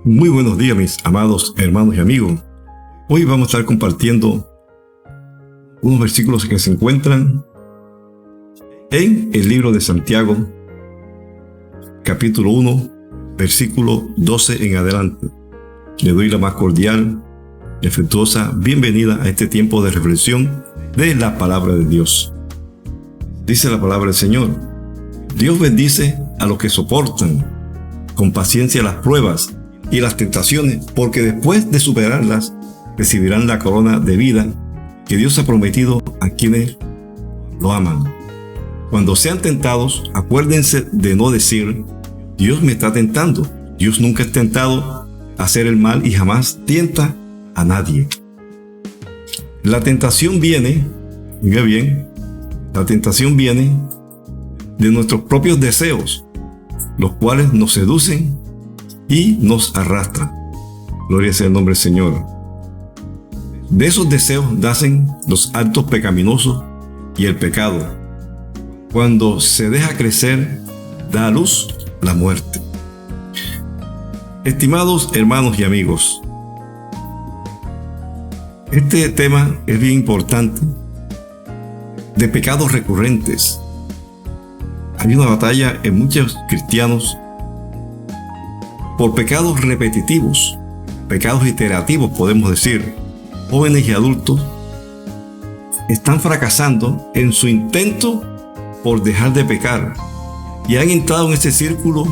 Muy buenos días, mis amados hermanos y amigos. Hoy vamos a estar compartiendo unos versículos que se encuentran en el libro de Santiago, capítulo 1, versículo 12 en adelante. Le doy la más cordial y afectuosa bienvenida a este tiempo de reflexión de la palabra de Dios. Dice la palabra del Señor: Dios bendice a los que soportan con paciencia las pruebas y las tentaciones, porque después de superarlas recibirán la corona de vida que Dios ha prometido a quienes lo aman. Cuando sean tentados, acuérdense de no decir: Dios me está tentando. Dios nunca es tentado a hacer el mal y jamás tienta a nadie. La tentación viene, oiga bien, la tentación viene de nuestros propios deseos, los cuales nos seducen y nos arrastran. Gloria sea el nombre del Señor. De esos deseos nacen los actos pecaminosos y el pecado. Cuando se deja crecer, da a luz la muerte. Estimados hermanos y amigos, este tema es bien importante, de pecados recurrentes. Hay una batalla en muchos cristianos por pecados repetitivos, pecados iterativos, podemos decir. Jóvenes y adultos están fracasando en su intento por dejar de pecar y han entrado en ese círculo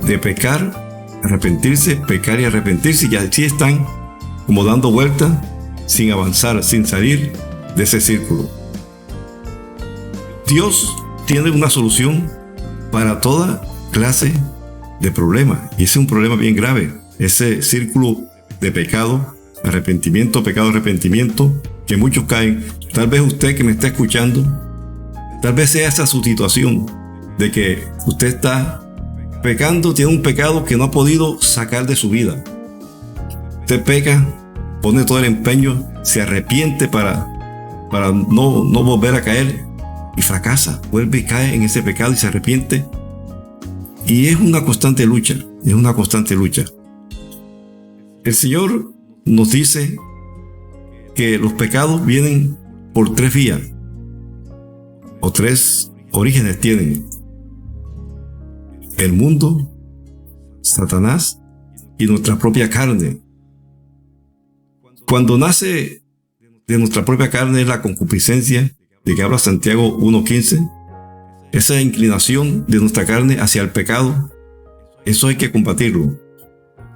de pecar, arrepentirse, pecar y arrepentirse, y así están como dando vueltas sin avanzar, sin salir de ese círculo. Dios tiene una solución para toda clase de problemas, y ese es un problema bien grave, ese círculo de pecado, arrepentimiento, pecado, arrepentimiento, que muchos caen. Tal vez usted que me está escuchando, tal vez sea esa su situación, de que usted está pecando, tiene un pecado que no ha podido sacar de su vida. Usted peca, pone todo el empeño, se arrepiente para no volver a caer, y fracasa, vuelve y cae en ese pecado y se arrepiente. Y es una constante lucha, es una constante lucha. El Señor nos dice que los pecados vienen por tres vías, o tres orígenes tienen: el mundo, Satanás y nuestra propia carne. Cuando nace de nuestra propia carne es la concupiscencia, de que habla Santiago 1:15. Esa inclinación de nuestra carne hacia el pecado, eso hay que combatirlo.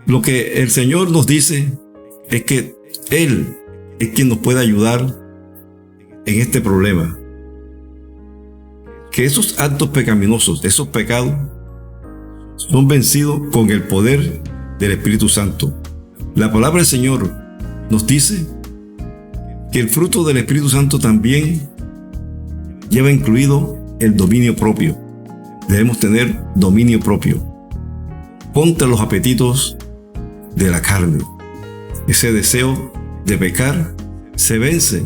Lo que el Señor nos dice es que Él es quien nos puede ayudar en este problema. Que esos actos pecaminosos, esos pecados, son vencidos con el poder del Espíritu Santo. La palabra del Señor nos dice que el fruto del Espíritu Santo también lleva incluido el dominio propio. Debemos tener dominio propio contra los apetitos de la carne. Ese deseo de pecar se vence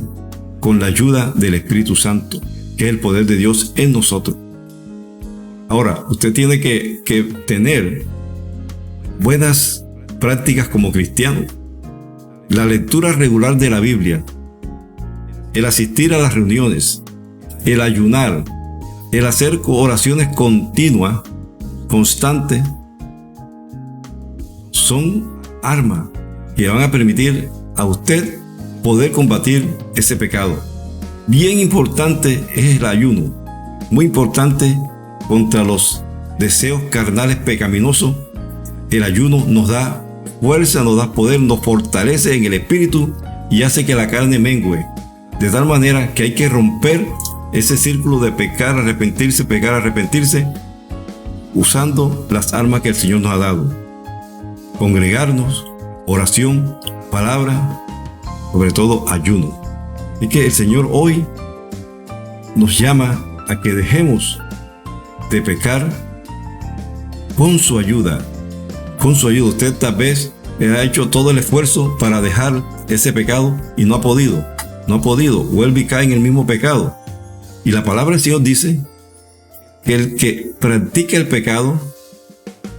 con la ayuda del Espíritu Santo, que es el poder de Dios en nosotros. Ahora, usted tiene que tener buenas prácticas como cristiano. La lectura regular de la Biblia, el asistir a las reuniones, el ayunar, el hacer oraciones continuas, constantes, son armas que van a permitir a usted poder combatir ese pecado. Bien importante es el ayuno, muy importante contra los deseos carnales pecaminosos. El ayuno nos da fuerza, nos da poder, nos fortalece en el espíritu y hace que la carne mengue, de tal manera que hay que romper ese círculo de pecar, arrepentirse, usando las armas que el Señor nos ha dado: congregarnos, oración, palabra, sobre todo ayuno. Y que el Señor hoy nos llama a que dejemos de pecar con su ayuda. Con su ayuda. Usted tal vez ha hecho todo el esfuerzo para dejar ese pecado y no ha podido. Vuelve y cae en el mismo pecado. Y la palabra del Señor dice que el que practica el pecado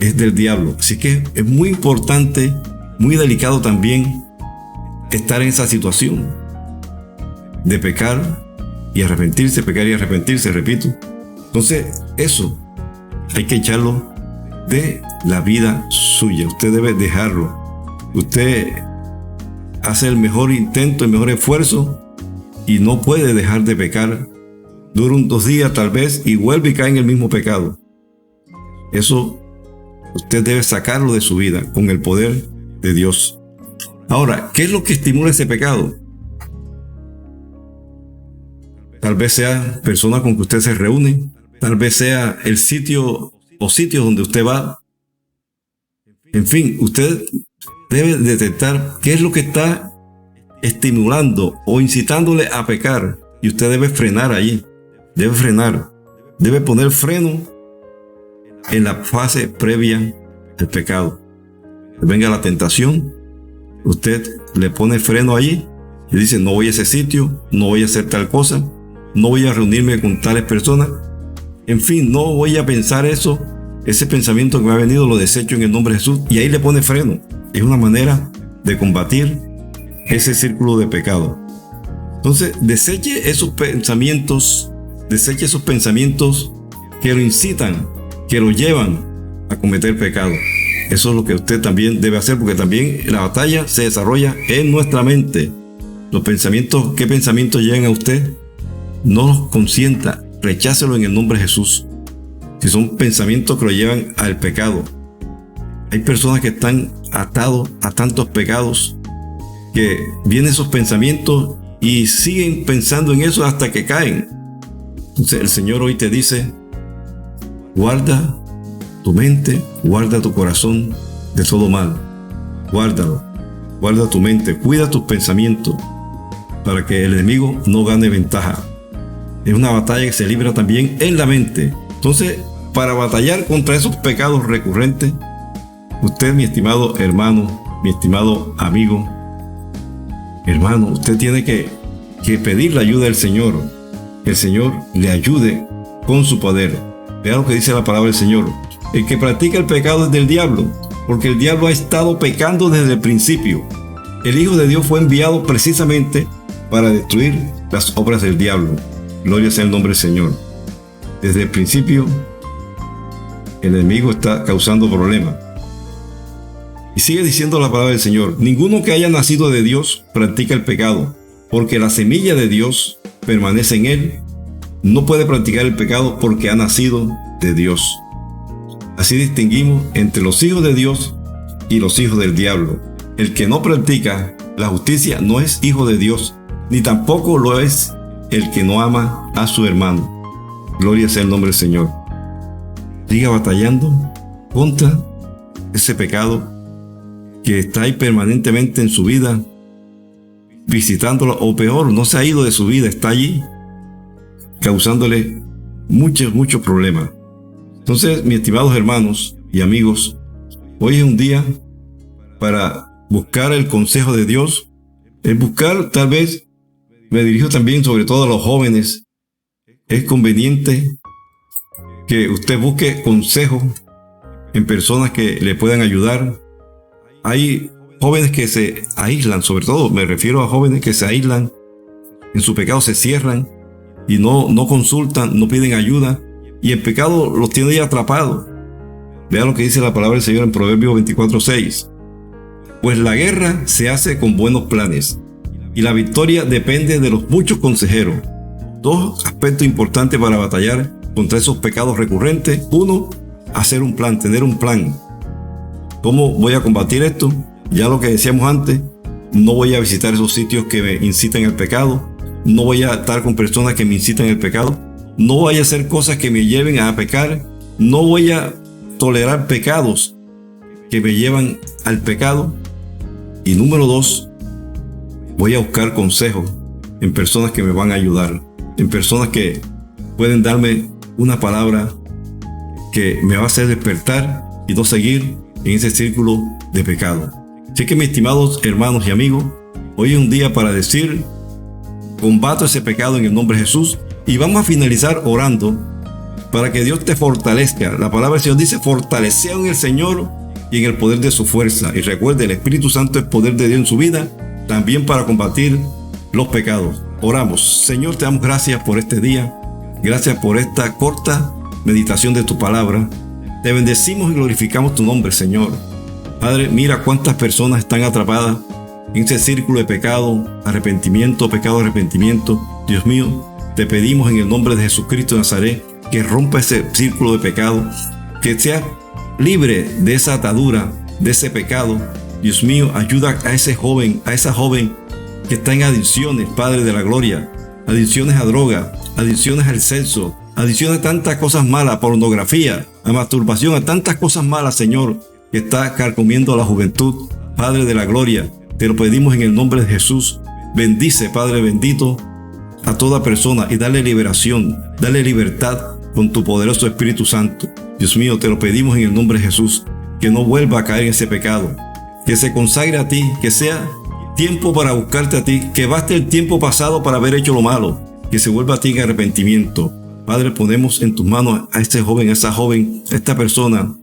es del diablo. Así que es muy importante, muy delicado también estar en esa situación de pecar y arrepentirse, pecar y arrepentirse, repito. Entonces, eso hay que echarlo de la vida suya. Usted debe dejarlo. Usted hace el mejor intento, el mejor esfuerzo y no puede dejar de pecar. Dura 2 días tal vez y vuelve y cae en el mismo pecado. Eso usted debe sacarlo de su vida con el poder de Dios. Ahora, ¿qué es lo que estimula ese pecado? Tal vez sea personas con que usted se reúne, tal vez sea el sitio o sitios donde usted va. En fin, usted debe detectar qué es lo que está estimulando o incitándole a pecar y usted debe frenar allí. Debe frenar, debe poner freno en la fase previa del pecado. Venga la tentación, usted le pone freno allí y dice: no voy a ese sitio, no voy a hacer tal cosa, no voy a reunirme con tales personas, en fin, no voy a pensar eso. Ese pensamiento que me ha venido lo desecho en el nombre de Jesús, y ahí le pone freno. Es una manera de combatir ese círculo de pecado. Entonces, deseche esos pensamientos que lo incitan, que lo llevan a cometer pecado. Eso es lo que usted también debe hacer, porque también la batalla se desarrolla en nuestra mente. Los pensamientos, ¿qué pensamientos llegan a usted? No los consienta, rechácelo en el nombre de Jesús. Si son pensamientos que lo llevan al pecado. Hay personas que están atados a tantos pecados que vienen esos pensamientos y siguen pensando en eso hasta que caen. Entonces el Señor hoy te dice: guarda tu mente, guarda tu corazón de todo mal. Guárdalo, guarda tu mente, cuida tus pensamientos para que el enemigo no gane ventaja. Es una batalla que se libra también en la mente. Entonces, para batallar contra esos pecados recurrentes, usted, mi estimado hermano, mi estimado amigo, hermano, usted tiene que pedir la ayuda del Señor. Que el Señor le ayude con su poder. Vea lo que dice la palabra del Señor: el que practica el pecado es del diablo, porque el diablo ha estado pecando desde el principio. El Hijo de Dios fue enviado precisamente para destruir las obras del diablo. Gloria sea el nombre del Señor. Desde el principio, el enemigo está causando problemas. Y sigue diciendo la palabra del Señor: ninguno que haya nacido de Dios practica el pecado, porque la semilla de Dios permanece en él. No puede practicar el pecado porque ha nacido de Dios. Así distinguimos entre los hijos de Dios y los hijos del diablo. El que no practica la justicia no es hijo de Dios, ni tampoco lo es el que no ama a su hermano. Gloria sea el nombre del Señor. Siga batallando contra ese pecado que está ahí permanentemente en su vida, visitándolo, o peor, no se ha ido de su vida, está allí, causándole muchos problemas. Entonces, mis estimados hermanos y amigos, hoy es un día para buscar el consejo de Dios. El buscar, tal vez, me dirijo también sobre todo a los jóvenes. Es conveniente que usted busque consejo en personas que le puedan ayudar. Hay jóvenes que se aíslan, sobre todo me refiero a jóvenes que se aíslan, en su pecado se cierran y no consultan, no piden ayuda, y el pecado los tiene ahí atrapados. Vean lo que dice la palabra del Señor en Proverbios 24:6. Pues la guerra se hace con buenos planes, y la victoria depende de los muchos consejeros. 2 aspectos importantes para batallar contra esos pecados recurrentes. 1, hacer un plan, tener un plan. ¿Cómo voy a combatir esto? Ya lo que decíamos antes, no voy a visitar esos sitios que me incitan al pecado, no voy a estar con personas que me incitan al pecado, no voy a hacer cosas que me lleven a pecar, no voy a tolerar pecados que me llevan al pecado. Y número 2, voy a buscar consejo en personas que me van a ayudar, en personas que pueden darme una palabra que me va a hacer despertar y no seguir en ese círculo de pecado. Así que, mis estimados hermanos y amigos, hoy es un día para decir: combato ese pecado en el nombre de Jesús. Y vamos a finalizar orando para que Dios te fortalezca. La palabra del Señor dice, fortaleceos en el Señor y en el poder de su fuerza. Y recuerde, el Espíritu Santo es poder de Dios en su vida, también para combatir los pecados. Oramos. Señor, te damos gracias por este día. Gracias por esta corta meditación de tu palabra. Te bendecimos y glorificamos tu nombre, Señor. Padre, mira cuántas personas están atrapadas en ese círculo de pecado, arrepentimiento, pecado, arrepentimiento. Dios mío, te pedimos en el nombre de Jesucristo de Nazaret que rompa ese círculo de pecado, que sea libre de esa atadura, de ese pecado. Dios mío, ayuda a ese joven, a esa joven que está en adicciones, Padre de la gloria, adicciones a droga, adicciones al sexo, adicciones a tantas cosas malas, a pornografía, a masturbación, a tantas cosas malas, Señor, que está carcomiendo a la juventud. Padre de la gloria, te lo pedimos en el nombre de Jesús. Bendice, Padre bendito, a toda persona y dale liberación, dale libertad con tu poderoso Espíritu Santo. Dios mío, te lo pedimos en el nombre de Jesús, que no vuelva a caer en ese pecado, que se consagre a ti, que sea tiempo para buscarte a ti, que baste el tiempo pasado para haber hecho lo malo, que se vuelva a ti en arrepentimiento. Padre, ponemos en tus manos a este joven, a esa joven, a esta persona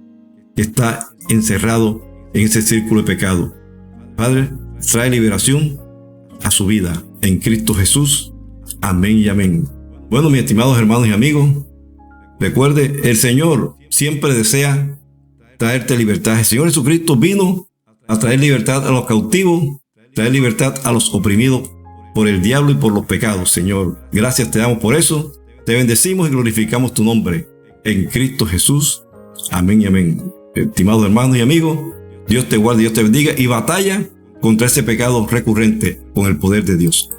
que está encerrado en ese círculo de pecado. Padre, trae liberación a su vida en Cristo Jesús. Amén y amén. Bueno, mis estimados hermanos y amigos, recuerde, el Señor siempre desea traerte libertad. El Señor Jesucristo vino a traer libertad a los cautivos, traer libertad a los oprimidos por el diablo y por los pecados. Señor, gracias te damos por eso. Te bendecimos y glorificamos tu nombre en Cristo Jesús. Amén y amén. Estimados hermanos y amigos, Dios te guarde, Dios te bendiga y batalla contra ese pecado recurrente con el poder de Dios.